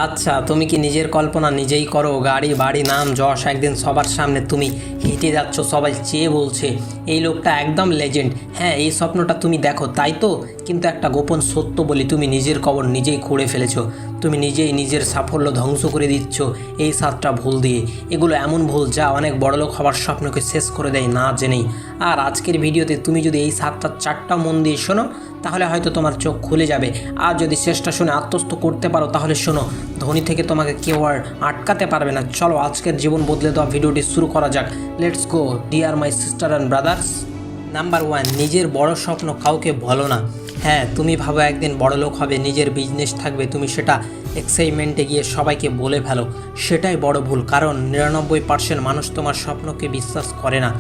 আচ্ছা, তুমি কি নিজের কল্পনা নিজেই করো? গাড়ি, বাড়ি, নাম, যশ একদিন সবার সামনে তুমি হেঁটে যাচ্ছ, সবাই চেয়ে বলছে এই লোকটা একদম লেজেন্ড। হ্যাঁ, এই স্বপ্নটা তুমি দেখো, তাই তো? কিন্তু একটা গোপন সত্য বলি, তুমি নিজের কবর নিজেই খুঁড়ে ফেলেছো। তুমি নিজেই নিজের সাফল্য ধ্বংস করে দিচ্ছ এই 7টা ভুল দিয়ে। এগুলো এমন ভুল যা অনেক বড়লোক হওয়ার স্বপ্নকে শেষ করে দেয় না জেনেই। আর আজকের ভিডিওতে তুমি যদি এই 7টা মন দিয়ে শোনো, তাহলে হয়তো তোমার চোখ খুলে যাবে। আর যদি শেষটা শুনে আত্মস্থ করতে পারো, তাহলে শোনো, ধনী থেকে তোমাকে কেউ আর আটকাতে পারবে না। চলো আজকের জীবন বদলে দেওয়া ভিডিওটি শুরু করা যাক। Let's go dear my sister and brothers. Number 1, নিজের বড় স্বপ্ন কাউকে বলো না। হ্যাঁ, তুমি ভাবো একদিন বড়লোক হবে, নিজের বিজনেস থাকবে, তুমি সেটা এক্সাইটমেন্টে গিয়ে সবাইকে বলে ফেলো। সেটাই বড় ভুল, কারণ 99% মানুষ তোমার স্বপ্নকে বিশ্বাস করে না,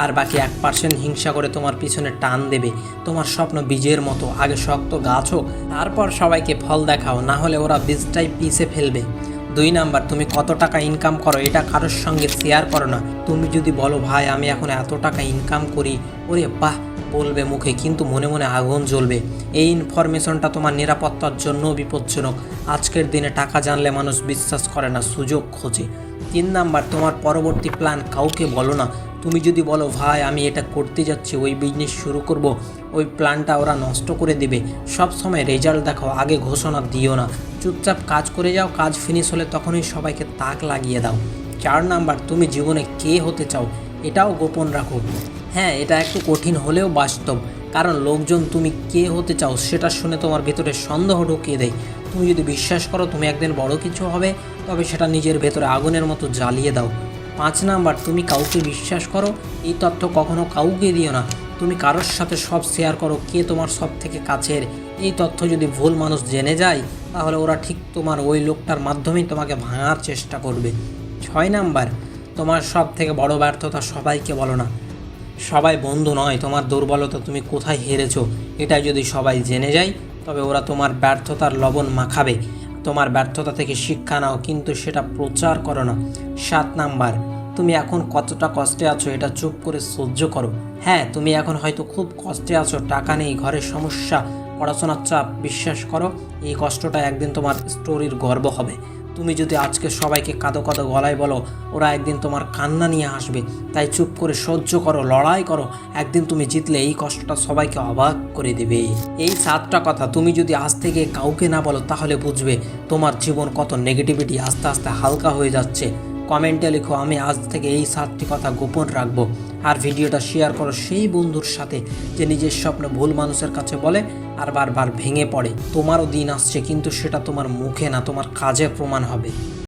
আর বাকি 1% হিংসা করে তোমার পিছনে টান দেবে। তোমার স্বপ্ন বীজের মতো, আগে শক্ত গাছ হোক, তারপর সবাইকে ফল দেখাও, না হলে ওরা বীজটাই পিষে ফেলবে। 2 নাম্বার, তুমি কত টাকা ইনকাম করো এটা কারোর সঙ্গে শেয়ার করো না। তুমি যদি বলো ভাই আমি এখন এত টাকা ইনকাম করি, ওরে বাহ বলবে মুখে, কিন্তু মনে মনে আগুন জ্বলবে। এই ইনফরমেশনটা তোমার নিরাপত্তার জন্যও বিপজ্জনক। আজকের দিনে টাকা জানলে মানুষ বিশ্বাস করে না, সুযোগ খোঁজে। 3 নাম্বার, তোমার পরবর্তী প্ল্যান কাউকে বলো না। তুমি যদি বলো ভাই আমি এটা করতে যাচ্ছি, ওই বিজনেস শুরু করব, ওই প্ল্যানটা ওরা নষ্ট করে দেবে। সব সময় রেজাল্ট দেখাও, আগে ঘোষণা দিও না। চুপচাপ কাজ করে যাও, কাজ ফিনিশ হলে তখনই সবাইকে তাক লাগিয়ে দাও। 4 নাম্বার, তুমি জীবনে কে হতে চাও এটাও গোপন রাখো। হ্যাঁ, এটা একটু কঠিন হলেও বাস্তব, কারণ লোকজন তুমি কে হতে চাও সেটা শুনে তোমার ভেতরে সন্দেহ ঢুকিয়ে দেয়। তুমি যদি বিশ্বাস করো তুমি একদিন বড় কিছু হবে, তবে সেটা নিজের ভেতরে আগুনের মতো জ্বালিয়ে দাও। 5 নাম্বার, তুমি কাউকে বিশ্বাস করো, এই তথ্য কখনো কাউকে দিও না। তুমি কারোর সাথে সব শেয়ার করো, কে তোমার সব থেকে কাছের। এই তথ্য যদি ভুল মানুষ জেনে যায়, তাহলে ওরা ঠিক তোমার ওই লোকটার মাধ্যমেই তোমাকে ভাঙার চেষ্টা করবে। 6 নাম্বার, তোমার সব থেকে বড় ব্যর্থতা সবাইকে বলো না। সবাই বন্ধু নয়, তোমার দুর্বলতা তুমি কোথায় হেরেছো এটা যদি সবাই জেনে যায়, তবে ওরা তোমার ব্যর্থতার লবণ মাখাবে। তোমার ব্যর্থতা থেকে শিক্ষা নাও, কিন্তু সেটা প্রচার করো না। 7 নাম্বার, তুমি এখন কতটা কষ্টে আছো এটা চুপ করে সহ্য করো। হ্যাঁ, তুমি এখন হয়তো খুব কষ্টে আছো, টাকা নেই, ঘরের সমস্যা, পড়াশোনার চাপ। বিশ্বাস করো, এই কষ্টটা একদিন তোমার স্টোরির গর্ব হবে। তুমি যদি আজকে সবাইকে কাঁদো কাঁদো গলায় বলো, ওরা একদিন তোমার কান্না নিয়ে আসবে। তাই চুপ করে সহ্য করো, লড়াই করো। একদিন তুমি জিতলে এই কষ্টটা সবাইকে অবাক করে দেবে। এই 7টা কথা তুমি যদি আজ থেকে কাউকে না বলো, তাহলে বুঝবে তোমার জীবন কত নেগেটিভিটি আস্তে আস্তে হালকা হয়ে যাচ্ছে। কমেন্টে লিখো আমি আজ থেকে এই 7টি কথা গোপন রাখবো। আর ভিডিওটা শেয়ার করো সেই বন্ধুর সাথে যে নিজের স্বপ্ন ভুল মানুষের কাছে বলে আর বারবার ভেঙে পড়ে। তোমারও দিন আসছে, কিন্তু সেটা তোমার মুখে না, তোমার কাজে প্রমাণ হবে।